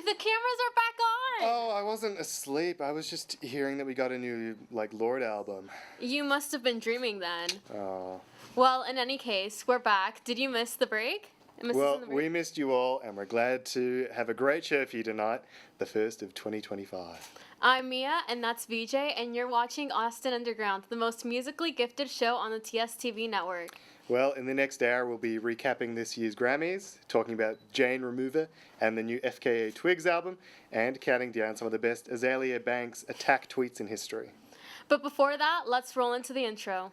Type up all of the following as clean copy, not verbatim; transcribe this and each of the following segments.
the cameras are back on! Oh, I wasn't asleep. I was just hearing that we got a new, Lorde album. You must have been dreaming then. Oh. Well, in any case, we're back. Did you miss the break? Well, we missed you all, and we're glad to have a great show for you tonight, the first of 2025. I'm Mia, and that's VJ, and you're watching Austin Underground, the most musically gifted show on the TSTV network. Well, in the next hour, we'll be recapping this year's Grammys, talking about Jane Remover and the new FKA Twigs album, and counting down some of the best Azealia Banks attack tweets in history. But before that, let's roll into the intro.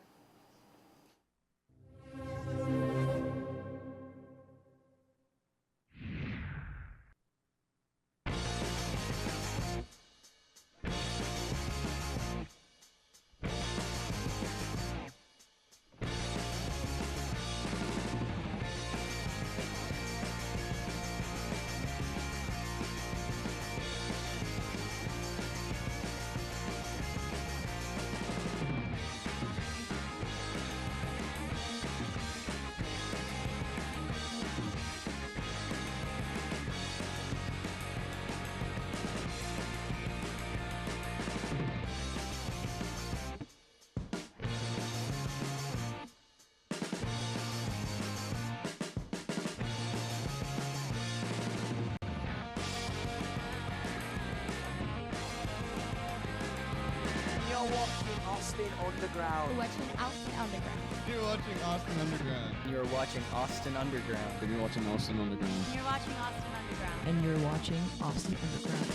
You're watching Austin Underground. You're watching Austin Underground. You're watching Austin Underground. You're watching Austin Underground. And you're watching Austin Underground. You're watching Austin Underground. And you're watching Austin Underground.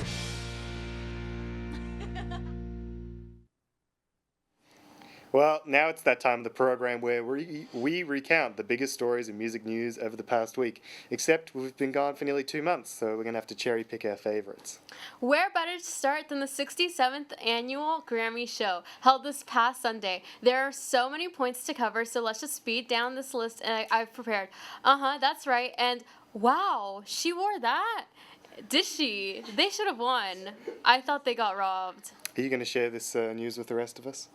Well, now it's that time of the program where we recount the biggest stories in music news over the past week. Except we've been gone for nearly 2 months, so we're going to have to cherry pick our favorites. Where better to start than the 67th annual Grammy show, held this past Sunday. There are so many points to cover, so let's just speed down this list I've prepared. That's right, and wow, she wore that? Did she? They should have won. I thought they got robbed. Are you going to share this news with the rest of us?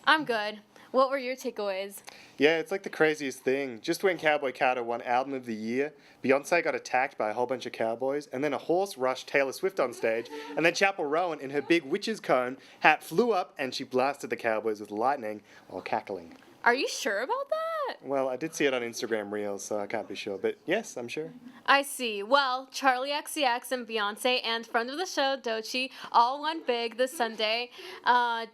I'm good. What were your takeaways? Yeah, it's like the craziest thing. Just when Cowboy Carter won Album of the Year, Beyonce got attacked by a whole bunch of cowboys, and then a horse rushed Taylor Swift on stage, and then Chappell Rowan in her big witch's cone hat flew up and she blasted the cowboys with lightning while cackling. Are you sure about that? Well, I did see it on Instagram Reels, so I can't be sure, but yes, I'm sure. I see. Well, Charlie XCX and Beyonce and friend of the show, Doechii, all won big this Sunday.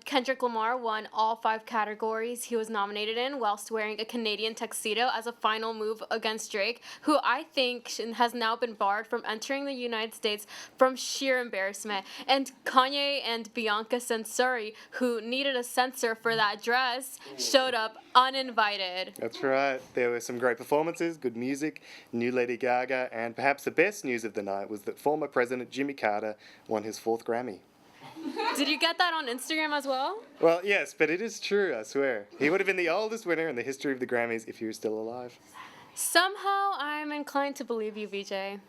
Kendrick Lamar won all 5 categories he was nominated in, whilst wearing a Canadian tuxedo as a final move against Drake, who I think has now been barred from entering the United States from sheer embarrassment. And Kanye and Bianca Censori, who needed a censor for that dress, showed up uninvited. That's right. There were some great performances, good music, new Lady Gaga, and perhaps the best news of the night was that former President Jimmy Carter won his 4th Grammy. Did you get that on Instagram as well? Well, yes, but it is true, I swear. He would have been the oldest winner in the history of the Grammys if he was still alive. Somehow I'm inclined to believe you, VJ.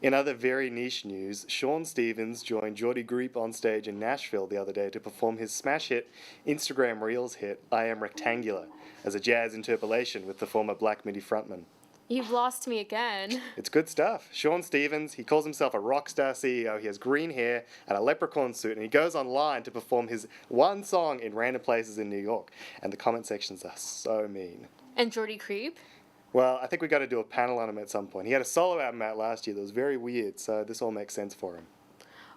In other very niche news, Sean Stevens joined Jordy Group on stage in Nashville the other day to perform his smash hit, Instagram Reels hit, I Am Rectangular, as a jazz interpolation with the former Black Midi frontman. You've lost me again. It's good stuff. Sean Stevens, he calls himself a rock star CEO, he has green hair and a leprechaun suit, and he goes online to perform his one song in random places in New York, and the comment sections are so mean. And Jordy Creep? Well, I think we got to do a panel on him at some point. He had a solo album out last year that was very weird, so this all makes sense for him.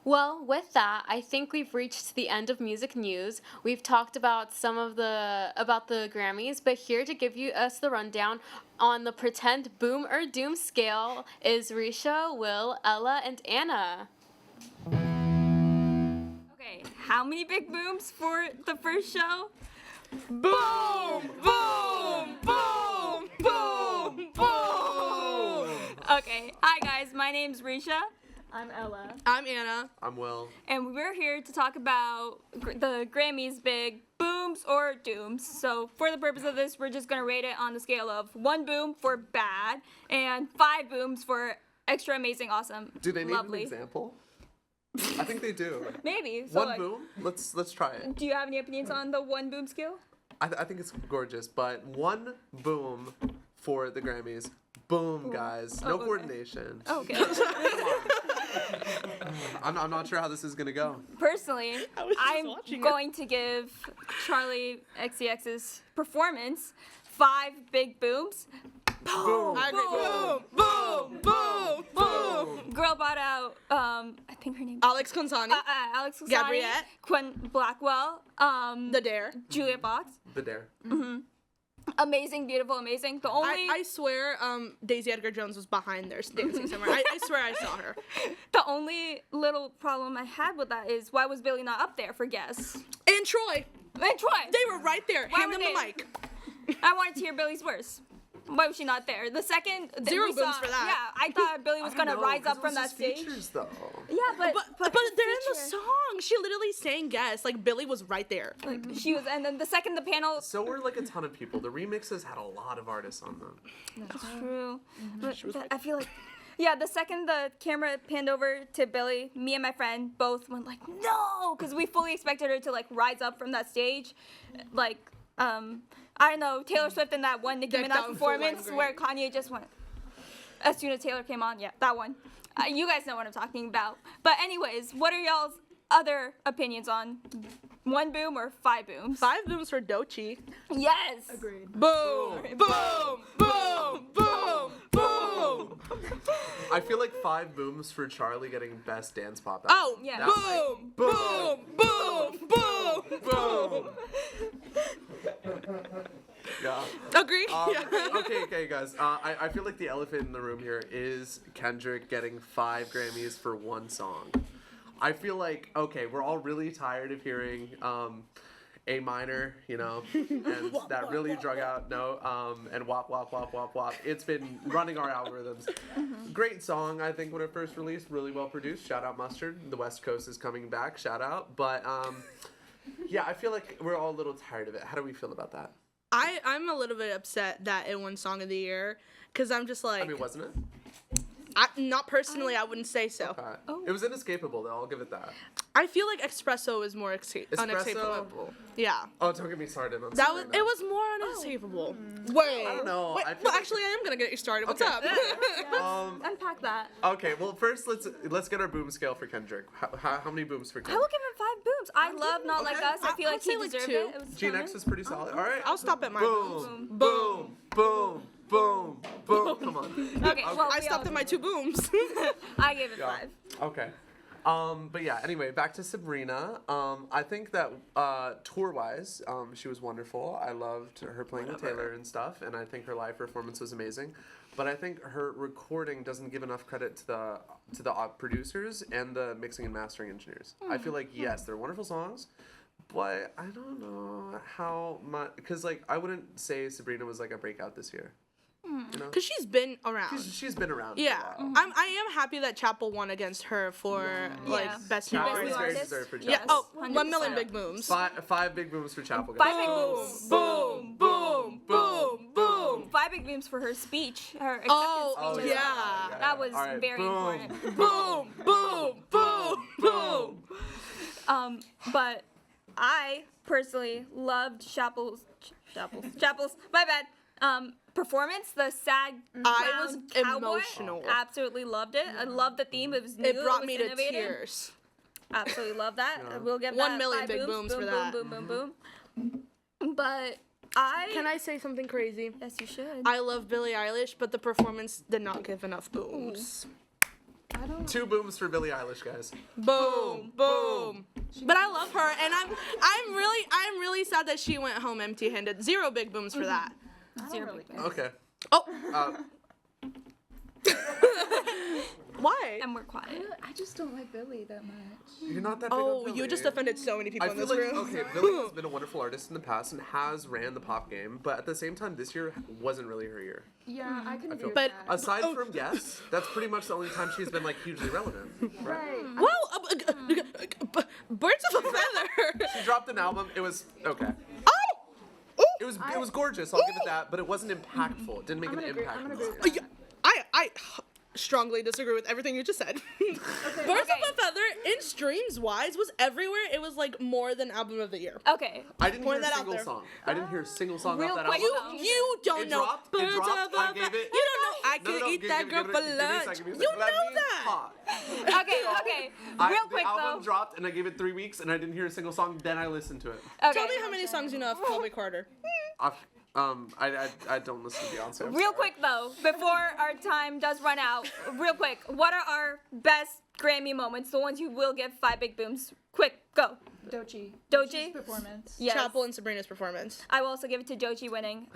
Well, with that, I think we've reached the end of music news. We've talked about about the Grammys, but here to give us the rundown on the pretend boom or doom scale is Risha, Will, Ella, and Anna. Okay, how many big booms for the first show? Boom! Boom! Boom! Boom! Boom! Okay, hi guys, my name's Risha. I'm Ella. I'm Anna. I'm Will. And we're here to talk about the Grammys' big booms or dooms. So for the purpose of this, we're just going to rate it on the scale of 1 boom for bad and 5 booms for extra amazing, awesome, Do they need lovely. an example? I think they do. Maybe. So One boom? Let's try it. Do you have any opinions on the 1 boom scale? I think it's gorgeous, but 1 boom for the Grammys. Boom, guys. No okay. coordination. Okay. I'm not sure how this is gonna go. Personally, was just I'm watching it. going to give Charlie XCX's performance 5 big booms. Boom. I agree. Boom, boom, boom, boom. Girl brought out, I think her name. Alex Consani, Alex Lasani, Gabriette. Quinn Blackwell, The Dare. Julia Fox. The Dare. Amazing, beautiful, amazing. The only I swear, Daisy Edgar Jones was behind there dancing somewhere. I swear I saw her. the only little problem I had with that is why was Billy not up there for guests? And Troy, And Troy. they were right there. Why Hand were them the they- mic. I wanted to hear Billy's verse. Why was she not there? The second that 0 we booms saw- for that. Yeah, I thought Billy was I don't gonna know, rise 'cause up it from was that just stage. features, though. Yeah, But they're in the song. She literally sang guest. Like Billy was right there. Like she was, and then the second the panel. So were like a ton of people. The remixes had a lot of artists on them. That's true. But I feel like, yeah, the second the camera panned over to Billy, me and my friend both went like, no, because we fully expected her to like rise up from that stage, like I don't know, Taylor Swift in that one Nicki Decked Minaj out in full performance lime where Kanye just went. As soon as Taylor came on, yeah, that one. You guys know what I'm talking about. But anyways, what are y'all's other opinions on 1 boom or 5 booms? 5 booms for Doechii. Yes. Boom, boom, boom, boom, boom. I feel like 5 booms for Charlie getting best dance pop. Oh, Yeah. That was boom, boom, boom, boom, Yeah. Agree? Okay, guys. I feel like the elephant in the room here is Kendrick getting 5 Grammys for one song. I feel like, okay, we're all really tired of hearing A minor, you know, and that really drug out note, and wop, wop, wop, wop, wop. It's been running our algorithms. Great song, I think, when it first released, really well produced. Shout out Mustard. The West Coast is coming back. Shout out. But, yeah, I feel like we're all a little tired of it. How do we feel about that? I'm a little bit upset that it won Song of the Year, because I'm just like, I mean, wasn't it? not personally, I wouldn't say so. It was inescapable, though. I'll give it that. I feel like Espresso is more Espresso? unescapable. Yeah. Oh, don't get me started on That was Sabrina. it was more unescapable. Wait. I don't know. Wait, I feel well, like- actually, I am gonna get you started. What's Okay. up? Unpack that. Okay, well, first let's get our boom scale for Kendrick. How many booms for I Kendrick? will give him 5 booms. I love Not Like Okay. Us. I feel I'll like he say, like, deserved 2. it. It was G-Nex stunning. is pretty solid. All right. I'll stop at my Boom, boom, boom, boom, boom. Come on. Okay, well, I we stopped all- at my 2 booms. I gave it Yeah. 5. Okay. But yeah, anyway, back to Sabrina. I think that tour-wise, she was wonderful. I loved her playing with Taylor and stuff, and I think her live performance was amazing. But I think her recording doesn't give enough credit to the producers and the mixing and mastering engineers. I feel like, yes, they're wonderful songs, but I don't know how much, because like I wouldn't say Sabrina was like a breakout this year. You know? Because she's been around. She's been around. Yeah, For a while. I am happy that Chapel won against her for like Yeah. best Chapel new is new very artist. artist. deserved for Yeah. Chapel. Oh, 100%. 1 million big booms. Five big booms for Chapel. 5 Guys. big booms. Boom, boom, boom, boom. 5 big booms for her speech. Her acceptance Oh, speech. yeah. That was All right, very boom. important. Boom, boom, boom, boom. But I personally loved Chapel's, my bad, performance. The sad I was clown cowboy. emotional. Absolutely loved it. I loved the theme. It was new. It brought was me to innovative. tears. Absolutely love that. Yeah. We'll give 1 that million 5 big booms. booms boom, for boom, that. Boom, boom, boom. But Can I say something crazy? Yes, you should. I love Billie Eilish, but the performance did not give enough booms. 2 booms for Billie Eilish, guys. Boom, boom. But I love her, and I'm really sad that she went home empty-handed. 0 big booms for that. Zero big booms. Okay. Oh, why? And we're quiet. I just don't like Billy that much. You're not that big Oh, on Billie. you just offended so many people I in feel this like, room. okay, Billie has been a wonderful artist in the past and has ran the pop game, but at the same time, this year wasn't really her year. Yeah, I can agree with But- that. Aside from Yes, that's pretty much the only time she's been like hugely relevant. Right? Well, birds of a feather. She dropped an album. It was okay. Oh! It was gorgeous. I'll give it that, but it wasn't impactful. It didn't make an I'm gonna agree impact. with Yeah, strongly disagree with everything you just said. Birds of a Feather, in streams wise, was everywhere. It was like more than album of the year. Okay. I didn't hear Point a that out single there. song. I didn't hear a single song Real off that quick, album. You don't It know. dropped, it Birds dropped, of a I Feather. gave it- You don't know. I No, could no, eat give- that give- girl give for me a second, lunch. give me a You second. know Let me that. talk. Okay. Real quick the album though. dropped and I gave it 3 weeks and I didn't hear a single song. Then I listened to it. Okay. Tell me how many songs you know of Colby Carter. I don't listen to Beyonce. I'm Real sorry. quick though, before our time does run out, real quick, what are our best Grammy moments? The ones you will give 5 big booms. Quick, go. Doechii. Doechii? Performance. Yes. Chapel and Sabrina's performance. I will also give it to Doechii winning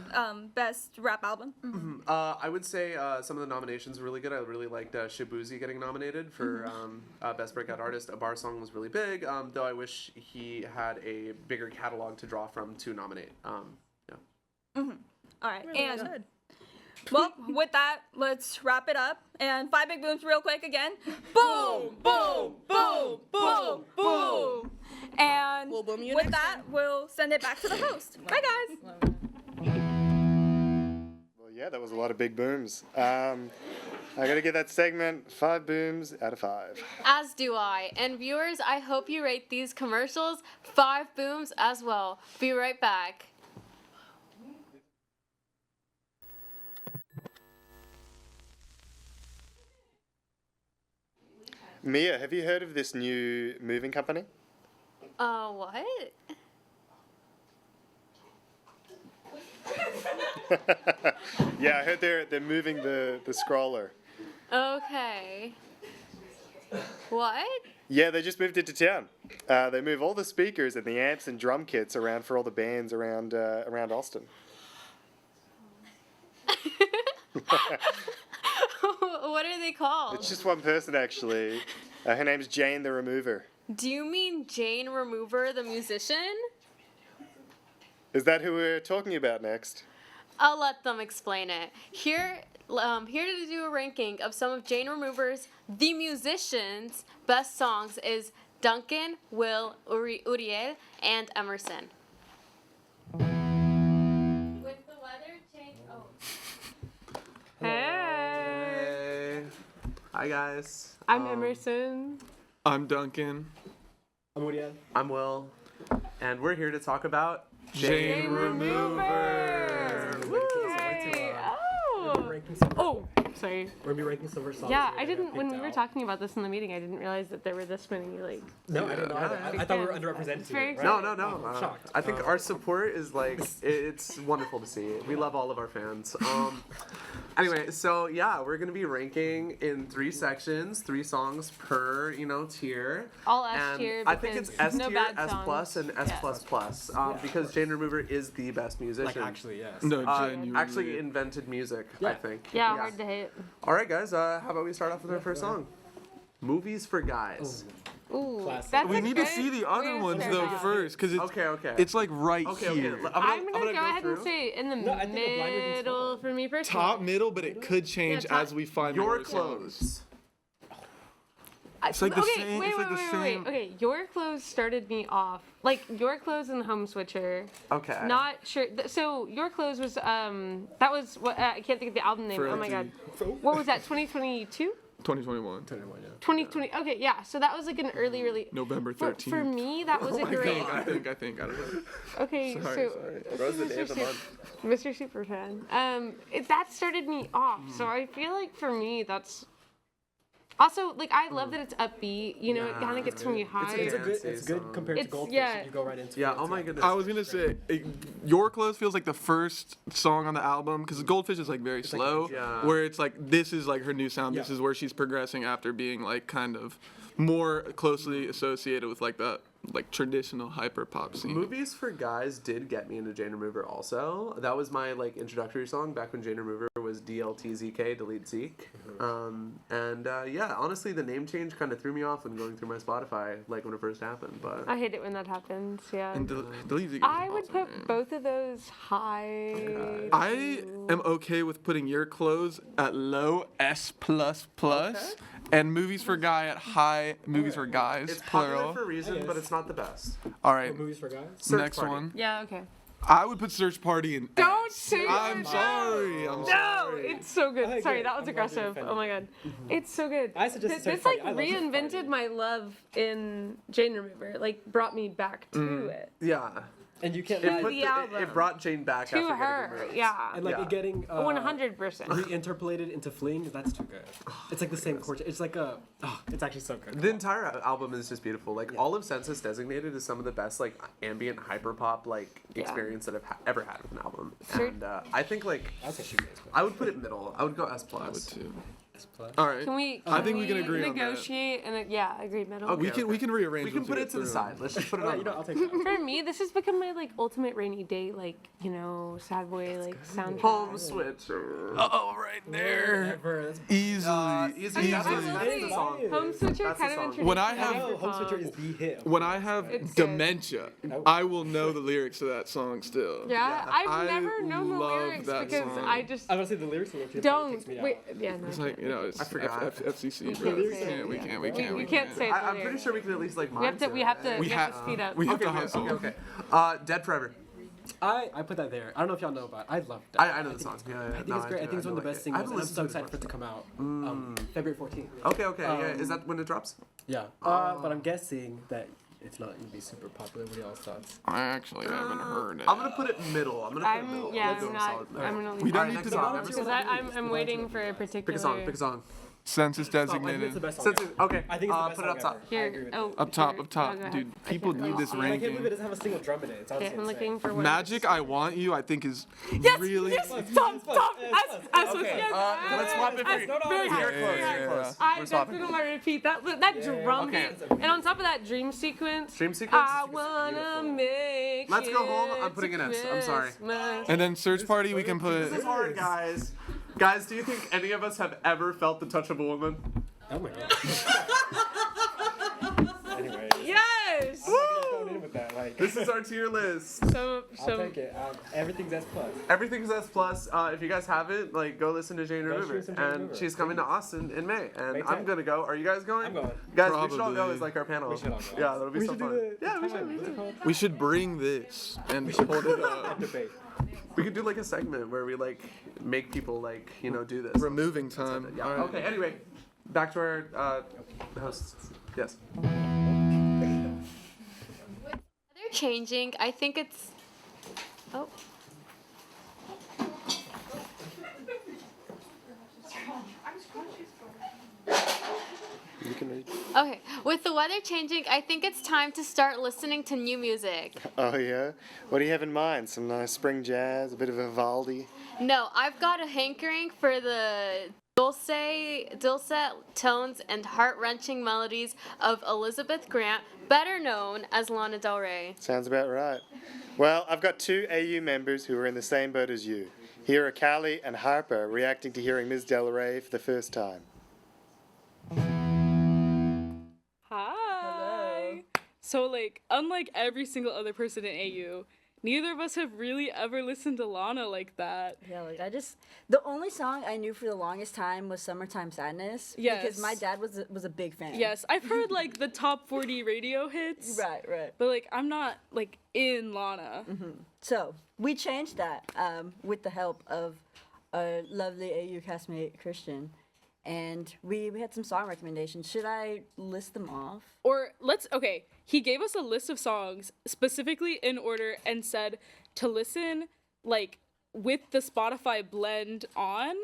best rap album. I would say some of the nominations were really good. I really liked Shabuzi getting nominated for Best Breakout Artist. A Bar Song was really big, though I wish he had a bigger catalog to draw from to nominate. All right, Really and good. well, with that, let's wrap it up. And 5 big booms, real quick again. Boom, boom, boom, boom, boom. And We'll boom you with next that, we'll send it back to the host. Bye, guys. Well, yeah, that was a lot of big booms. I gotta give that segment 5 booms out of 5. As do I. And viewers, I hope you rate these commercials 5 booms as well. Be right back. Mia, have you heard of this new moving company? What? Yeah, I heard they're moving the scroller. Okay. What? Yeah, they just moved it to town. They move all the speakers and the amps and drum kits around for all the bands around Austin. What are they called? It's just one person, actually. Her name's Jane the Remover. Do you mean Jane Remover, the musician? Is that who we're talking about next? I'll let them explain it. Here to do a ranking of some of Jane Remover's The Musicians' best songs is Duncan, Will, Uriel, and Emerson. With the weather change, Hey. Hi guys. I'm Emerson. I'm Duncan. I'm Will, and we're here to talk about Jane Remover. Woo! Oh, sorry. We're gonna be ranking some of our songs. Yeah, that I didn't. When we picked were out. talking about this in the meeting, I didn't realize that there were this many No, I didn't know either. I thought we were underrepresented. It's very today, No, right? no, no. I'm shocked. I think our support is like it's wonderful to see. We love all of our fans. Anyway, so yeah, we're gonna be ranking in 3 sections, 3 songs per tier. All S And tier. I think it's because S no tier, bad S songs. plus, and S Yeah. plus plus. Because Jane Remover is the best musician. Like actually, yes. No, Uh, genuinely. actually invented music, I Yeah. think. Yeah, hard to hit. All right, guys. How about we start off with our first song? Movies for Guys. Ooh, Classic. that's We a need to good- see the other weird ones start though out. first, because it's Okay. it's like right Okay. here. I'm gonna go ahead through. and say in the No, I think a blind rating's middle fine. for me personally. Top, middle, but it could change Yeah, top- as we find Your more songs. Clothes. It's like the Okay, same. wait, It's like wait, the wait, same. wait. Okay, Your Clothes started me off. Like Your Clothes and the Home Switcher. Okay. Not sure. So Your Clothes was that was what I can't think of the album name. Oh my god. What was that? 2022? 2021. 2020. Okay, yeah. So that was like an early release. November For 13th. me, that was a great. I think. I don't know. Okay, Sorry. Rose the day of the Mr. Superfan. That started me off. So I feel like for me, that's. Also, like, I love that it's upbeat. It kind of gets me high. It's good compared to It's- Goldfish. yeah. If you go right into Yeah. it. Oh my goodness. I was gonna say, Your Clothes feels like the first song on the album because Goldfish is like very slow. Yeah. Where it's like this is like her new sound. This Yeah. is where she's progressing after being like kind of more closely associated with like the traditional hyper pop scene. Movies for Guys did get me into Jane Remover also. That was my introductory song back when Jane Remover was DLTZK, Delete Zeke. Yeah, honestly the name change kind of threw me off when going through my Spotify when it first happened, but I hate it when that happens. Yeah. And Delete Zeke is I would awesome, put man. both of those high. I am okay with putting Your Clothes at low S++, and Movies for Guy at high Movies for Guys, it's popular plural. for a reason, but it's not the best. All right, Movies for guys. Search next Party. one. Yeah. Okay. I would put Search Party in Don't S. say I'm that. sorry. I'm No, sorry. It's so good. Okay, Sorry, good. that was I'm glad you're aggressive. defending Oh my it. god. It's so good. I suggest This Third like Party. I love Third reinvented Party. my love in Jane Remover. Like brought me back to it. Yeah. And you can't It, lie. put the the, album. it brought Jane back To after her. getting removed. Yeah. And like Yeah. it getting 100%. reinterpolated into Fling, that's too good. It's like the same chord. It's like it's actually so good. The entire album is just beautiful. Like all of Census Designated is some of the best like ambient hyperpop like experience that I've ever had with an album. And I think like That's a shoegaze. I would put it middle. I would go S+. I would too. Plus. All right. Can we? I think we can agree on that. negotiate and agreed middle. Okay. We can rearrange. We can once put get it to the through. side. Let's just put it Alright, on. you know, I'll take that. For me, this has become my like ultimate rainy day sad boy soundtrack. Home switcher. Oh, right there. Whatever, that's- Easily. Easy. That's Easily. the song. Home Switcher That's the kind of song. introduced When I me to have- No, Home hyperpop. Switcher is the hit. When I have It's good. dementia, I will know the lyrics to that song still. Yeah, Yeah. I've I never known the love lyrics that because song. I just I want to say the lyrics. And it don't. takes me out. Wait, yeah, no. It's like, you know, it's I forgot. FCC, can't bro. We say it, can't, we yeah. can't, We can't say I'm the pretty sure we can at least like. We have to. We have to. We We have have- to speed up. We have Okay, to okay, hustle. okay. Dead Forever. I put that there. I don't know if y'all know about it. I love that. I know the song. Yeah, I think no, it's great. I do, think it's one of the like best it. I singles. haven't I'm listened so to excited for it to come out. February 14th. Okay. Yeah. Is that when it drops? Yeah. But I'm guessing that it's not going to be super popular. What are y'all's thoughts? I actually haven't heard it. I'm gonna put it middle. I'm gonna put it middle. Yeah, Let's go I'm not. solid middle. I'm gonna We leave. don't Alright, need next to song. Because I'm waiting for a particular. Pick a song. Pick a song. Census I think it's the designated. best song. Census. Okay. I think it's the best put it up song top. ever. I Here. agree with Oh. Up top, here. up top. Oh, go ahead. Dude, I people can't need read. this And I can't believe it ranking. doesn't have a single drum in it. It's Okay, honestly I'm looking insane. for one. Magic, I Want You, I think is Yes. really. Yes. Plus, Stop. plus, Stop. plus, As plus. with Okay. yes. Let's swap it for As you. very hard. You're close. yeah, You're close. I We're that's swapping. on my repeat. That drum Okay. beat, and on top of that dream sequence. Dream sequence? I wanna make. Let's go home. I'm it putting to an S. I'm sorry. Christmas. And then Search Party, we can put. This is hard, guys. Guys, do you think any of us have ever felt the touch of a woman? Oh my god. Anyway. Yes. I'm not gonna go in with that. Like, This is our tier list. So I'll take it. Everything's S plus. Everything's S plus. If you guys haven't, like, go listen to Jane Go Remover. stream some Jane And Remover. she's coming to Austin in May, and May I'm 10th. gonna go. Are you guys going? I'm going. Guys, we should all go Probably. as like our panel. We should all go. Yeah, that'll be We so should do fun. the- Yeah, we what's it should. called? We should bring this and hold it up. Debate. We could do like a segment where we like make people like do this. Removing time. Yeah. All right. Okay. Anyway, back to our hosts. Yes. They're changing. I think it's. Oh. You can read. Okay. With the weather changing, I think it's time to start listening to new music. Oh yeah. What do you have in mind? Some nice spring jazz, a bit of Vivaldi. No, I've got a hankering for the dulcet tones and heart-wrenching melodies of Elizabeth Grant, better known as Lana Del Rey. Sounds about right. Well, I've got two AU members who are in the same boat as you. Here are Callie and Harper reacting to hearing Ms. Del Rey for the first time. Hi. So, like, unlike every single other person in AU, neither of us have really ever listened to Lana like that. Yeah, like the only song I knew for the longest time was Summertime Sadness. Yes. Because my dad was a big fan. Yes, I've heard, like, the top 40 radio hits. Right. But, like, I'm not, like, in Lana. So we changed that with the help of our lovely AU castmate Christian. And we had some song recommendations. Should I list them off? Or okay, he gave us a list of songs specifically in order and said to listen, like, with the Spotify blend on.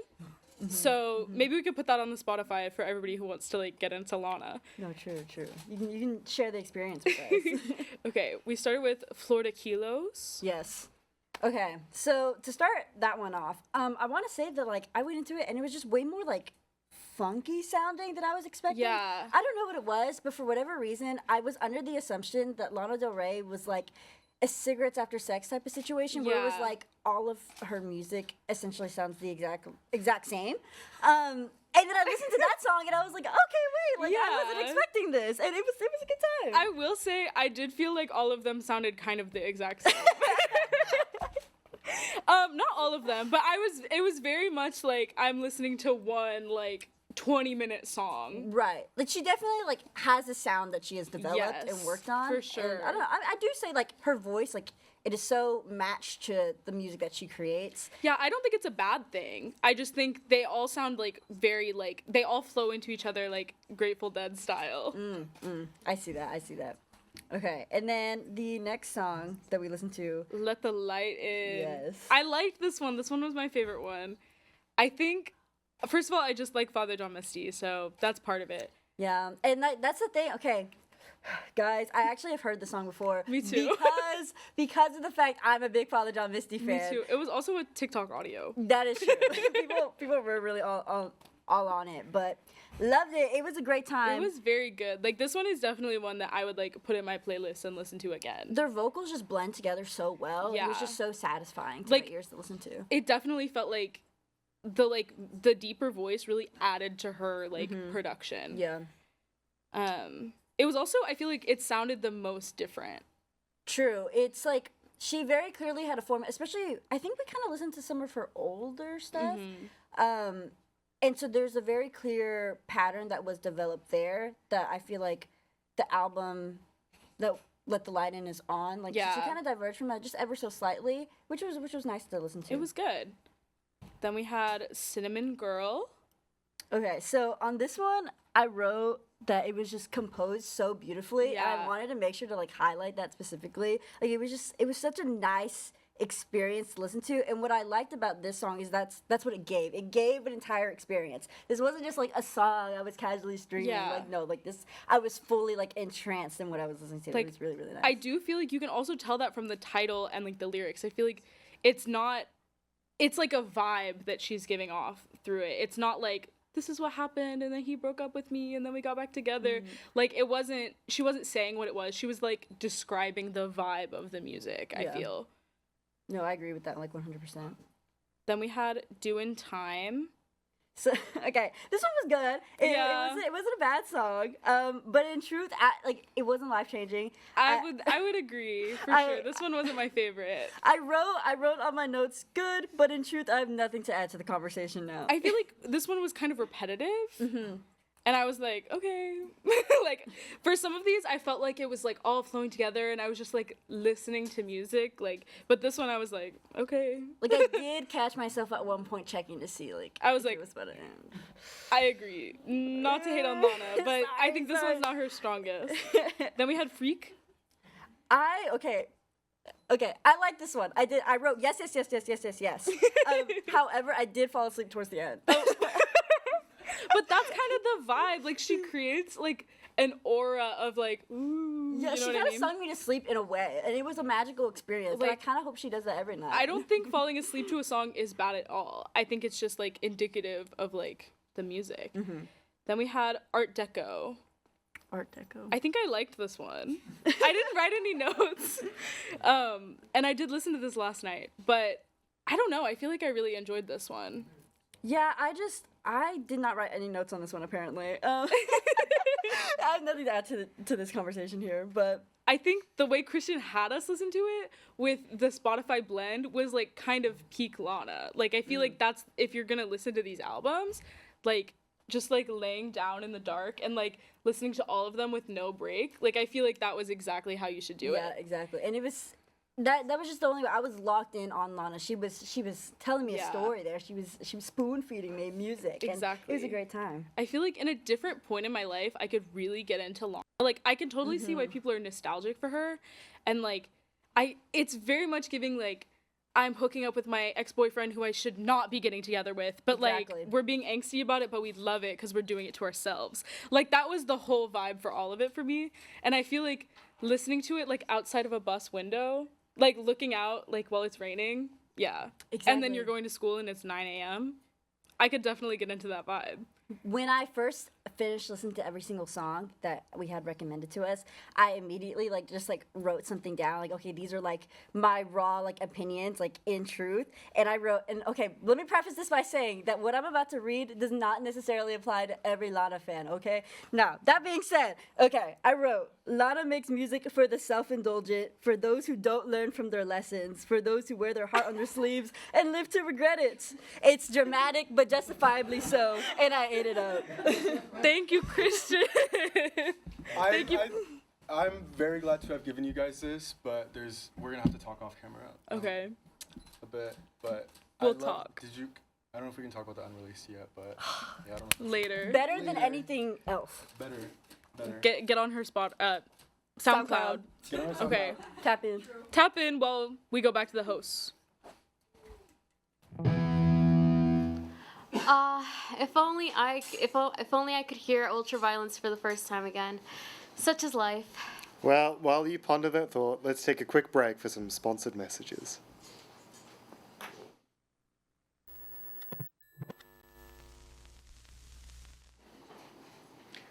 So maybe we could put that on the Spotify for everybody who wants to, like, get into Lana. No, true. You can share the experience with us. Okay, we started with Florida Kilos. Yes. Okay, so to start that one off, I want to say that, like, I went into it and it was just way more, like, funky sounding than I was expecting. Yeah. I don't know what it was, but for whatever reason, I was under the assumption that Lana Del Rey was like a cigarettes after sex type of situation where it was Yeah. like all of her music essentially sounds the exact same. And then I listened to that song and I was like, okay, wait, like I wasn't Yeah. expecting this, and it was a good time. I will say I did feel like all of them sounded kind of the exact same. Not all of them, but it was very much like I'm listening to one like 20-minute song. Right. Like, she definitely, like, has a sound that she has developed Yes, and worked on. for And sure. I don't know. I do say, like, her voice, like, it is so matched to the music that she creates. Yeah, I don't think it's a bad thing. I just think they all sound like very like they all flow into each other like Grateful Dead style. I see that. Okay, and then the next song that we listened to, Let the Light In. Yes. I liked this one. This one was my favorite one. I think, first of all, I just like Father John Misty, so that's part of it. yeah, and that's the thing. Okay, guys, I actually have heard the song before. Me too. Because of the fact I'm a big Father John Misty fan. Me too. It was also a TikTok audio. That is true. people were really all on it, but loved it. It was a great time. It was very good. Like, this one is definitely one that I would like put in my playlist and listen to again. Their vocals just blend together so well. Yeah. It was just so satisfying to Like, my ears to listen to. It definitely felt like the deeper voice really added to her production. Yeah. It was also, I feel like it sounded the most different. True. It's like she very clearly had a format, especially I think we kind of listened to some of her older stuff. And so there's a very clear pattern that was developed there that I feel like the album that Let the Light In is on. Like she kind of diverged from that just ever so slightly, which was nice to listen to. It was good. Then we had Cinnamon Girl. Okay, so on this one, I wrote that it was just composed so beautifully, and I Yeah. wanted to make sure to like highlight that specifically. Like it was such a nice experience to listen to, and what I liked about this song is that's what it gave. It gave an entire experience. This wasn't just like a song I was casually streaming. Yeah. Like no, like this, I was fully like entranced in what I was listening to. Like, it was really really nice. I do feel like you can also tell that from the title and like the lyrics. I feel like it's like a vibe that she's giving off through it. It's not like this is what happened and then he broke up with me and then we got back together. Like she wasn't saying what it was. She was like describing the vibe of the music, I feel. No, I agree with that like 100%. Then we had Doin' Time. So okay, this one was good. It wasn't a bad song. But in truth, it wasn't life changing. I would agree for sure. This one wasn't my favorite. I wrote on my notes good, but in truth, I have nothing to add to the conversation now. I feel like this one was kind of repetitive. And I was like, okay. Like, for some of these, I felt like it was, like, all flowing together, and I was just, like, listening to music. Like, but this one, I was like, okay. Like, I did catch myself at one point checking to see, like, I was if like, it was better. I agree. Not to hate on Lana, but I think this one's not her strongest. Then we had Freak. Okay, I like this one. I wrote yes. However, I did fall asleep towards the end. But that's kind of the vibe. Like, she creates, like, an aura of, like, ooh. Yeah, you know she what kind I of mean? sung me to sleep in a way, and it was a magical experience. Like, and I kind of hope she does that every night. I don't think falling asleep to a song is bad at all. I think it's just, like, indicative of, like, the music. Then we had Art Deco. Art Deco. I think I liked this one. I didn't write any notes. And I did listen to this last night, but I don't know. I feel like I really enjoyed this one. Yeah, I did not write any notes on this one, apparently. I have nothing to add to this conversation here, but... I think the way Christian had us listen to it with the Spotify blend was, like, kind of peak Lana. Like, I feel like that's, if you're gonna listen to these albums, like, just, like, laying down in the dark and, like, listening to all of them with no break, like, I feel like that was exactly how you should do it. Yeah, exactly. And it was... That was just the only way I was locked in on Lana. She was telling me a story there. She was spoon feeding me music. Exactly. And it was a great time. I feel like in a different point in my life, I could really get into Lana. Like, I can totally see why people are nostalgic for her, and like, it's very much giving like, I'm hooking up with my ex-boyfriend who I should not be getting together with, but like, we're being angsty about it, but we love it because we're doing it to ourselves. Like, that was the whole vibe for all of it for me, and I feel like listening to it like outside of a bus window. Like, looking out, like, while it's raining. Yeah. Exactly. And then you're going to school and it's 9 a.m. I could definitely get into that vibe. When I first finished listening to every single song that we had recommended to us, I immediately, like, just, like, wrote something down. Like, okay, these are, like, my raw, like, opinions, like, in truth. And I wrote, and, okay, let me preface this by saying that what I'm about to read does not necessarily apply to every Lana fan, okay? Now, that being said, okay, I wrote, Lana makes music for the self-indulgent, for those who don't learn from their lessons, for those who wear their heart on their sleeves and live to regret it. It's dramatic, but justifiably so, and I ate it up. Thank you, Christian. Thank you. I'm very glad to have given you guys this, but we're gonna have to talk off camera Okay. a bit. But We'll talk. I don't know if we can talk about the unreleased yet, but yeah, I don't know. Later. Better than anything else. Better. Get on her spot. SoundCloud. Get on our Okay. Tap in. Tap in while we go back to the hosts. If only I could hear ultraviolence for the first time again. Such is life. Well, while you ponder that thought, let's take a quick break for some sponsored messages.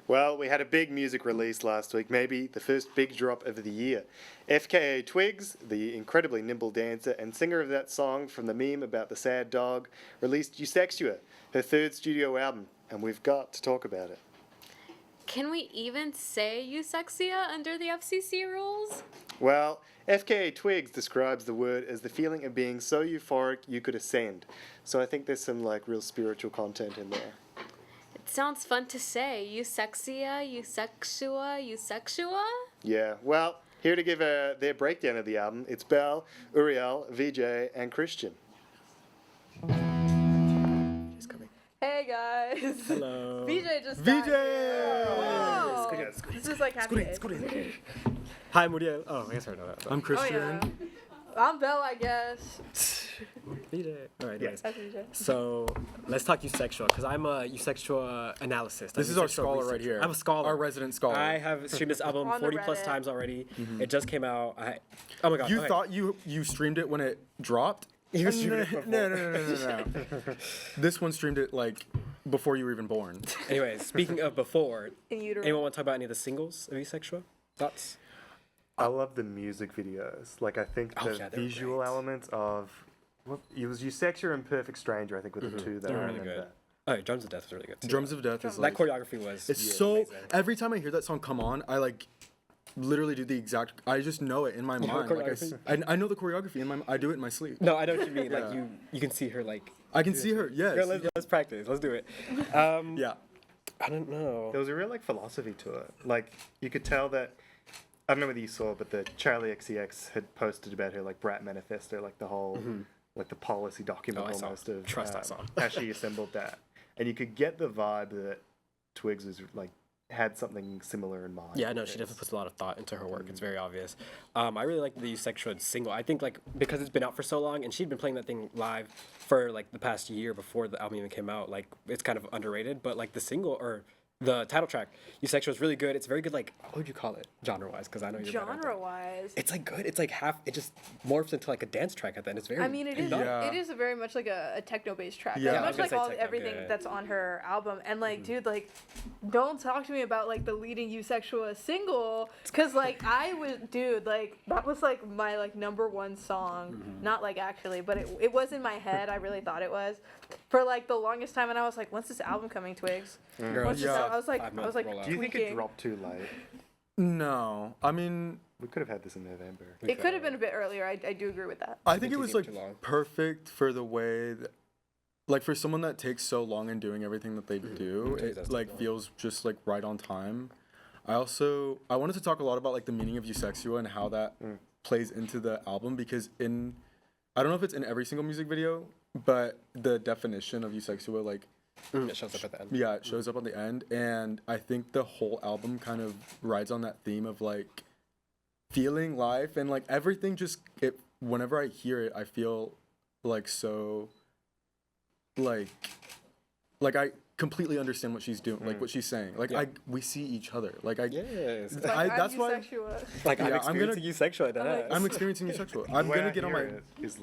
Well, we had a big music release last week, maybe the first big drop of the year. FKA Twigs, the incredibly nimble dancer and singer of that song from the meme about the sad dog, released Eusexua, her third studio album, and we've got to talk about it. Can we even say Eusexia under the FCC rules? Well, FKA Twigs describes the word as the feeling of being so euphoric you could ascend. So I think there's some real spiritual content in there. It sounds fun to say. Eusexia, Eusexua? Yeah, well, here to give their breakdown of the album, it's Belle, Uriel, VJ, and Christian. Hey guys. Hello. VJ just VJ! got here. Whoa. It's good. This is like happy. Hi, Muriel. Oh, I guess I know that. I'm Christian. Oh, yeah. I'm Belle, I guess. VJ. All right, anyways. That's VJ. So let's talk eusexual, because I'm a eusexual analyst. This is our scholar right here. I'm a scholar. Our resident scholar. I have streamed this album On the 40 plus Reddit. times already. It just came out. Oh my god. You okay. thought you streamed it when it dropped? You streamed it before. No. This one streamed it before you were even born. Anyways, speaking of before, In utero. anyone want to talk about any of the singles of Eusexual? Thoughts? I love the music videos. I think the yeah, they were visual great. elements of... It was Eusexia and Perfect Stranger, I think, were the two that They I were really remember. good. Oh, Drums of Death was really good too. Drums of Death is That choreography was. It's amazing. every time I hear that song come on, I literally do the exact. I just know it in my You know mind. choreography? I know the choreography in my. I do it in my sleep. No, I know what you mean. Yeah. You can see her I can see her. Yes. Girl, let's practice. Let's do it. Yeah. I don't know. There was a real philosophy to it. You could tell that... I don't know whether you saw, but the Charlie XCX had posted about her Brat Manifesto, the whole the policy document Oh, I saw. almost of Trust that song. how she assembled that, and you could get the vibe that Twigs was had something similar in mind. Yeah, no, she definitely puts a lot of thought into her work. It's very obvious. I really like the Eusexual single. I think because it's been out for so long, and she'd been playing that thing live for the past year before the album even came out. It's kind of underrated, but the single or the title track, Eusexual, is really good. It's very good. What would you call it, genre-wise? Because I know you're better at that. Genre-wise. It's good. It's half. It just morphs into a dance track at the end. It's very. I mean, it is. Yeah. It is very much a techno-based track. Yeah. Very I was much gonna say techno, everything good. that's on her album. And dude, don't talk to me about the leading Eusexual single, because I was, dude, that was my number one song. Not actually, but it was in my head. I really thought it was for the longest time, and I was like, when's this album coming, Twigs? Girl, When's this yeah. album? I was like, rollout. Do you think it tweaking. dropped too late? No, I mean, We could have had this in November. It could have been a bit earlier. I do agree with that. I think it It was took too long. perfect for the way that, for someone that takes so long in doing everything that they do, It does it take long. feels just right on time. I wanted to talk a lot about the meaning of Eusexual and how that plays into the album, because I don't know if it's in every single music video, but the definition of Eusexual It shows up at the end. yeah, it shows up on the end, and I think the whole album kind of rides on that theme of feeling life and everything. Whenever I hear it, I feel so I completely understand what she's doing, what she's saying. We see each other. Yes. That's why. I'm Yeah, I'm gonna- experiencing Eusexual. I'm experiencing Eusexual. I'm The way gonna I get on hear my. it is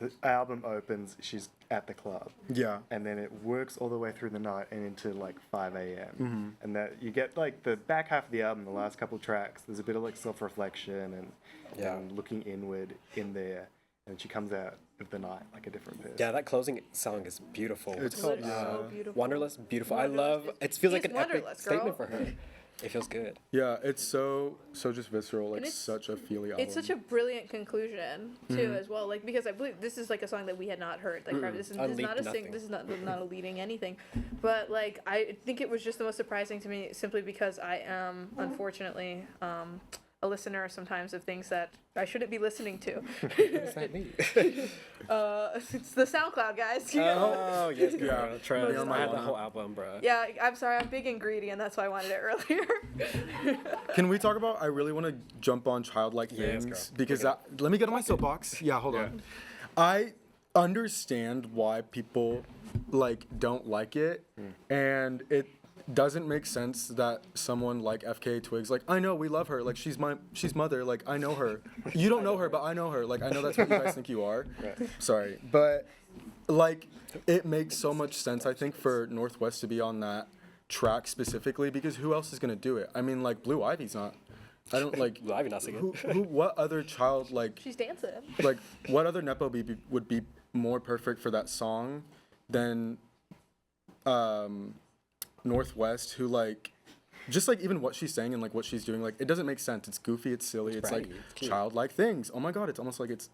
the album opens, she's at the club. Yeah. And then it works all the way through the night and into 5 a.m. And that you get the back half of the album, the last couple tracks, there's a bit of self-reflection and looking inward in there. And she comes out of the night like a different person. Yeah, that closing song is beautiful. It's so beautiful. Wanderlust, beautiful. I love. It feels like She's an epic Wanderlust, statement girl. for her. It feels good. Yeah, it's so just visceral, like And it's- such a feely album. It's such a brilliant conclusion too, Mhm. as well. Like because I believe this is like a song that we had not heard. Like this is not a leading anything, but like I think it was just the most surprising to me simply because I am unfortunately a listener sometimes of things that I shouldn't be listening to. What's that mean? It's the SoundCloud guys. You know? Oh yes, Yeah. Trust. You're I have the Marijuana. whole album, bro. Yeah, I'm sorry. I'm big and greedy, and that's why I wanted it earlier. Can we talk about? I really want to jump on childlike Yeah, let's things go. because let me get on my soapbox. Yeah, hold on. I understand why people like don't like it, and it doesn't make sense that someone like FKA Twigs, like I know we love her, like she's mother, like I know her. You don't know her, but I know her. Like I know that's what you guys think you are. Sorry, but like it makes so much sense. I think for Northwest to be on that track specifically because who else is gonna do it? I mean, like Blue Ivy's not. I don't like. Blue Ivy not singing. What other child like? She's dancing. Like what other nepo would be more perfect for that song than Northwest, who like just like even what she's saying and like what she's doing, like it doesn't make sense. It's goofy, it's silly, it's like cute. childlike things. Oh my god, it's almost like it's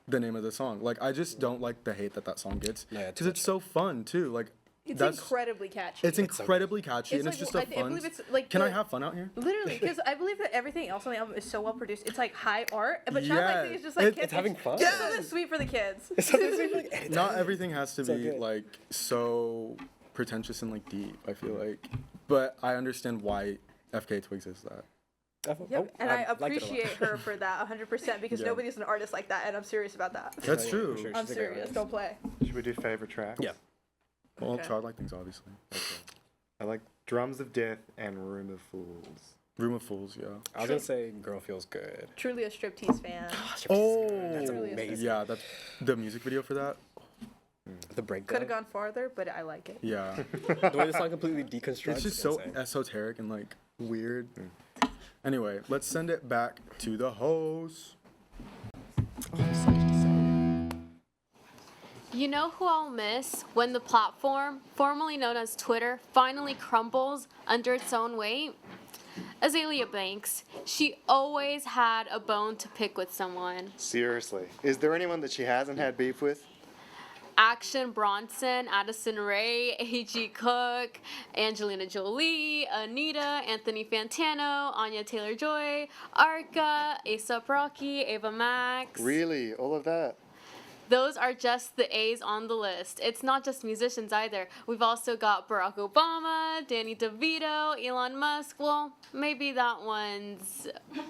the name of the song. Like I just don't like the hate that song gets Yeah, because it's so fun too. Like It's that's incredibly catchy. it's incredibly catchy and like, it's just I a fun. believe it's like Can I the- have fun out here? Literally, because I believe that everything else on the album is so well produced. It's like high art, but not like Yeah. it's just like It's kids. having fun. It's something sweet for the kids. Not everything has to So be good. like so pretentious and like deep. I feel like, but I understand why FK Twigs is that. Yep, and I liked it a lot. appreciate her for that 100% because Yeah. nobody's an artist like that, and I'm serious about that. That's Yeah, true. for sure. I'm She's a great serious. artist. Don't play. Should we do favorite tracks? Yeah. Well, Okay. childlike things, obviously. I like Drums of Death and Room of Fools. Room of Fools, yeah. I was gonna say Girl Feels Good. Truly a striptease fan. Oh, That's Really amazing. yeah. That's the music video for that. The breakdown. Could have gone farther, but I like it. Yeah, The way the song completely deconstructs. it's just so esoteric and like weird. Anyway, let's send it back to the host. You know who I'll miss when the platform, formerly known as Twitter, finally crumbles under its own weight? Azealia Banks. She always had a bone to pick with someone. Seriously. Is there anyone that she hasn't had beef with? Action Bronson, Addison Rae, A.G. Cook, Angelina Jolie, Anita, Anthony Fantano, Anya Taylor-Joy, Arca, A$AP Rocky, Ava Max. Really? All of that? Those are just the A's on the list. It's not just musicians either. We've also got Barack Obama, Danny DeVito, Elon Musk. Well, maybe that one's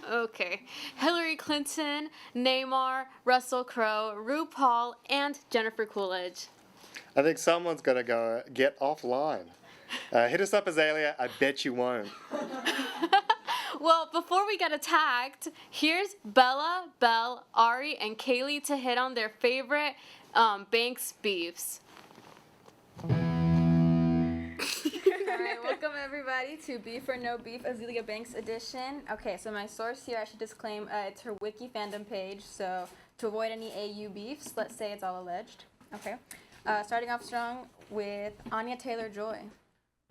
okay. Hillary Clinton, Neymar, Russell Crowe, RuPaul, and Jennifer Coolidge. I think someone's got to go get offline. Hit us up, Azealia. I bet you won't. Well, before we get attacked, here's Bella, Belle, Ari, and Kaylee to hit on their favorite Banks beefs. Alright, welcome everybody to Beef or No Beef Azealia Banks edition. Okay, so my source here, I should disclaim, it's her wiki fandom page, so to avoid any AU beefs, let's say it's all alleged. Okay. Starting off strong with Anya Taylor-Joy.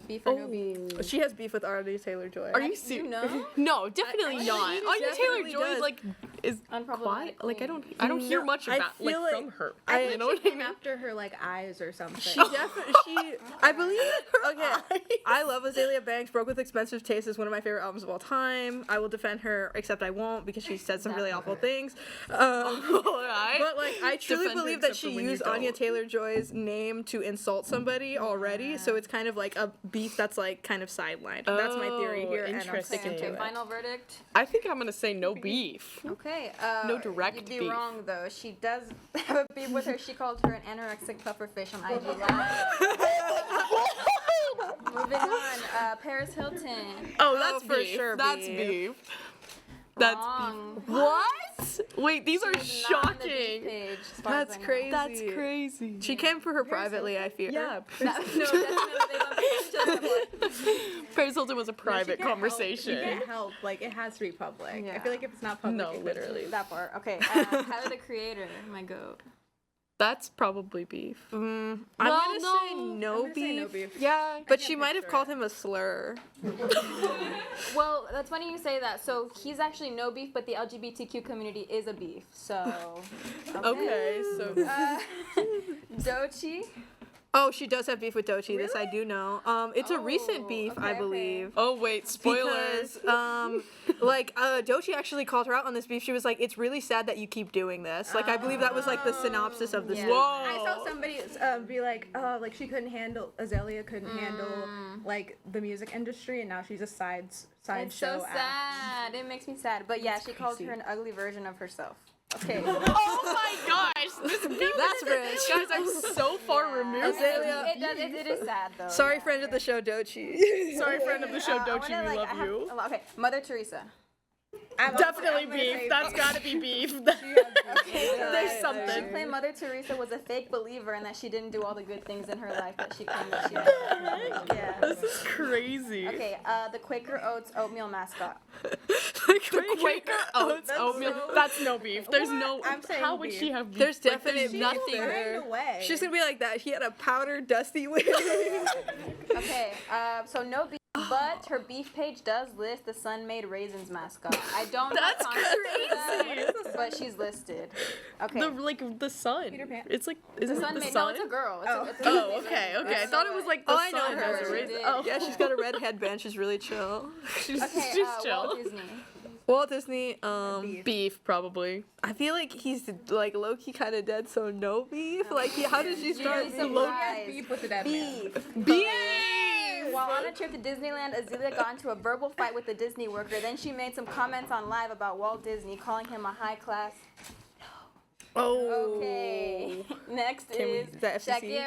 Beef or no beef? She has beef with Anya Taylor-Joy. Are you You serious? know? No, definitely not. Anya definitely Taylor-Joy does. like is quiet. Like I don't hear No, much I about like feel like- from her. I- You know what I mean? After her like eyes or something. She definitely, I believe it. Okay, I love Azealia Banks. Broke with Expensive Taste is one of my favorite albums of all time. I will defend her, except I won't because she said some really awful things. Alright. But like, I truly Defend her believe that except she for when you used Anya don't. Taylor-Joy's name to insult somebody already, so it's kind of like a beef that's like kind of sidelined. That's my theory here, and I'm interesting. sticking to Okay, it. final verdict. I think I'm gonna say no beef. Okay. No direct You'd be beef. wrong though. She does have a beef with her. She called her an anorexic pufferfish on IG Live. Moving on. Paris Hilton. Oh, that's for beef. sure That's beef. beef. That's Wrong. beef. What? Wait, these are She's not on the beef shocking. page, as far as That's I know. crazy. That's crazy. She came for her privately, I fear. Yeah, No, definitely they don't pay Paris Hilton was a No, she private can't help- conversation. She can't help. Like it has to be public. I Yeah. feel like if it's not public, No, it literally. that part. Okay. Tyler the Creator, my goat. That's probably beef. I'm Well, gonna say no. no gonna say no beef. beef. Yeah, but can't she might have picture called him a slur. Well, that's funny you say that. So he's actually no beef, but the LGBTQ community is a beef. So. Okay, so. Doechii. Oh, she does have beef with Doechii. This I do know. It's a recent beef, I believe. Oh wait, spoilers. Because, Doechii actually called her out on this beef. She was like, "It's really sad that you keep doing this." Like, I believe that was like the synopsis of this. Yeah. beef. I saw somebody be like, oh, like she couldn't handle, Azealia couldn't handle like the music industry, and now she's a side It's show so act. sad. It makes me sad. But yeah, she called her an ugly version of herself. Okay. Oh my gosh, this beef. That's rich. Guys, I'm so far removed. Azalea. It is sad though. Sorry, friend of the show, Doechii. Sorry, friend of the show, I Doechii, wanna, we love I have- you. Okay, Mother Teresa. Definitely beef. That's gotta be beef. There's She something. claimed Mother Teresa was a fake believer and that she didn't do all the good things in her life that she claimed that she had. Yeah. This is crazy. Okay, the Quaker Oats oatmeal mascot. The Quaker Oats oatmeal. That's no beef. There's no. I'm saying How would beef. she have beef? There's Like, definitely nothing there. No way. She's gonna be like that. He had a powdered, dusty wig. Okay, so no beef, but her beef page does list the Sun-Made Raisins mascot. I don't know That's context for crazy. that, but she's listed. Okay. The sun. Peter Pan. It's like isn't it the Sun-Made, no, sun? it's a girl. It's a Oh, okay. I thought it was like the Oh, I know sun her. as a raisin. did. Oh, Yeah, she's got a red headband. She's really chill. she's Okay, chill. Walt Disney. Walt Disney, Beef probably. I feel like he's like low key kind of dead, so no beef. Like, how did she start Really beef? surprised. Beef with the dead man. Beef. Beef. While on a trip to Disneyland, Azealia got into a verbal fight with the Disney worker. Then she made some comments on live about Walt Disney, calling him a high class. Oh. Okay. Next Can we- is is that FCC?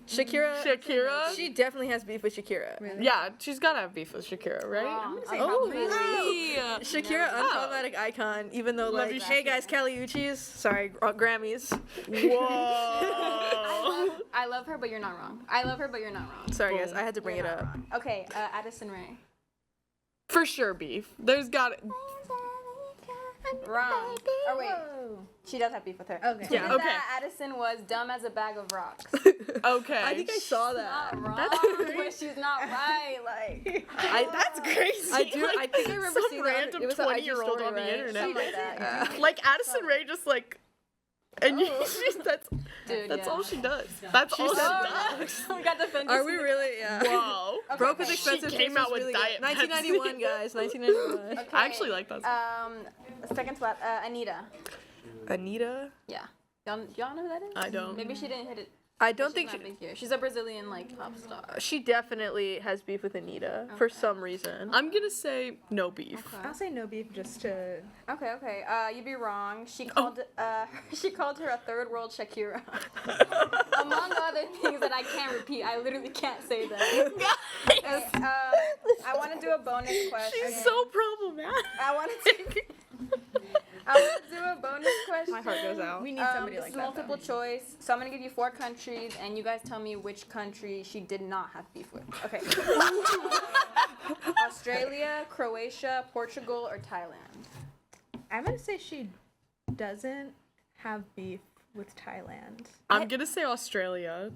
Shakira. Shakira. She definitely has beef with Shakira. Yeah, she's gotta have beef with Shakira, right? Wrong. Oh, really? Shakira, unproblematic icon. Even though, Love like, you, hey guys, Kelly Uchis, sorry, Grammys. Whoa. I love her, but you're not wrong. I love her, but you're not wrong. Sorry guys, I had to bring it You're not up. wrong. Okay, Addison Rae. For sure, beef. There's got. Wrong. Oh wait, she does have beef with her. Okay. Yeah, Tweeted okay. that Addison was dumb as a bag of rocks. Okay. I think I saw that. Not wrong, but she's not right. Like, That's crazy. I do. I think I remember some seeing that. random It was an IG 20-year-old story, on the right? internet. something like that. Like Addison Rae just like. And that's Dude, that's yeah. all she does. That's all she does. We got defenders. Are we really? Yeah. Whoa. Broke with okay. expensive She came taste out was with really Diet good. 1991, Pepsi. guys. 1991. Okay. I actually like that song. Second spot, Anita. Anita. Yeah. Y'all know who that is? I don't. Maybe she didn't hit it. I don't She's think not big here. She's a Brazilian like pop star. she definitely has beef with Anita for some reason. I'm gonna say no beef. I'll say no beef just to. Okay. You'd be wrong. She called she called her a third world Shakira. Among other things that I can't repeat. I literally can't say that. Okay, I want to do a bonus question. She's so problematic. I want to do a bonus question. My heart goes out. We need somebody this like is that. multiple choice. So I'm gonna give you 4 countries, and you guys tell me which country she did not have beef with. Okay. Australia, Croatia, Portugal, or Thailand. I'm gonna say she doesn't have beef with Thailand. I'm gonna say Australia.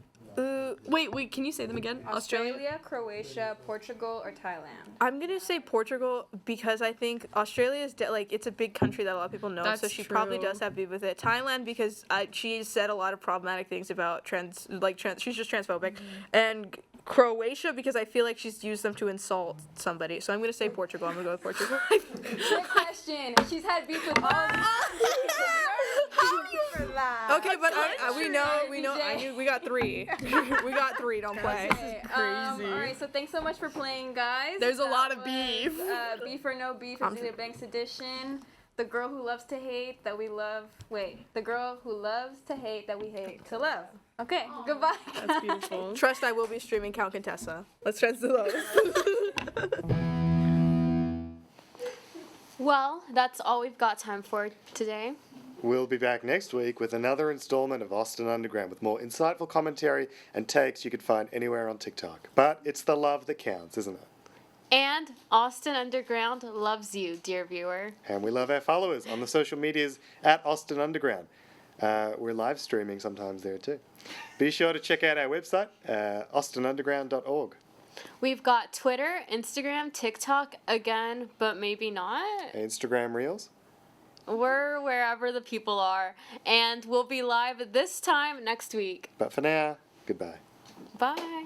Wait, can you say them again? Australia, Croatia, Portugal, or Thailand. I'm gonna say Portugal because I think Australia is like it's a big country that a lot of people know, so That's she probably true. does have beef with it. Thailand because she said a lot of problematic things about trans. She's just transphobic, and Croatia because I feel like she's used them to insult somebody. So I'm gonna say Portugal. I'm gonna go with Portugal. Good question. She's had beef with all these. For that. Okay, but we know. DJ. I knew we got 3. we got 3. Don't play. Okay, crazy. all right, so thanks so much for playing, guys. There's a That lot of was, beef. Beef or no beef, Azealia Banks edition. The girl who loves to hate that we love. Wait, the girl who loves to hate that we hate to love. Okay, goodbye. That's beautiful. Trust I will be streaming Count Contessa. Let's trust the love. Well, that's all we've got time for today. We'll be back next week with another installment of Austin Underground with more insightful commentary and takes you could find anywhere on TikTok. But it's the love that counts, isn't it? And Austin Underground loves you, dear viewer. And we love our followers on the social medias at Austin Underground. We're live streaming sometimes there too. Be sure to check out our website, austinunderground.org. We've got Twitter, Instagram, TikTok again, but maybe not. Instagram Reels. We're wherever the people are, and we'll be live at this time next week. But for now, goodbye. Bye.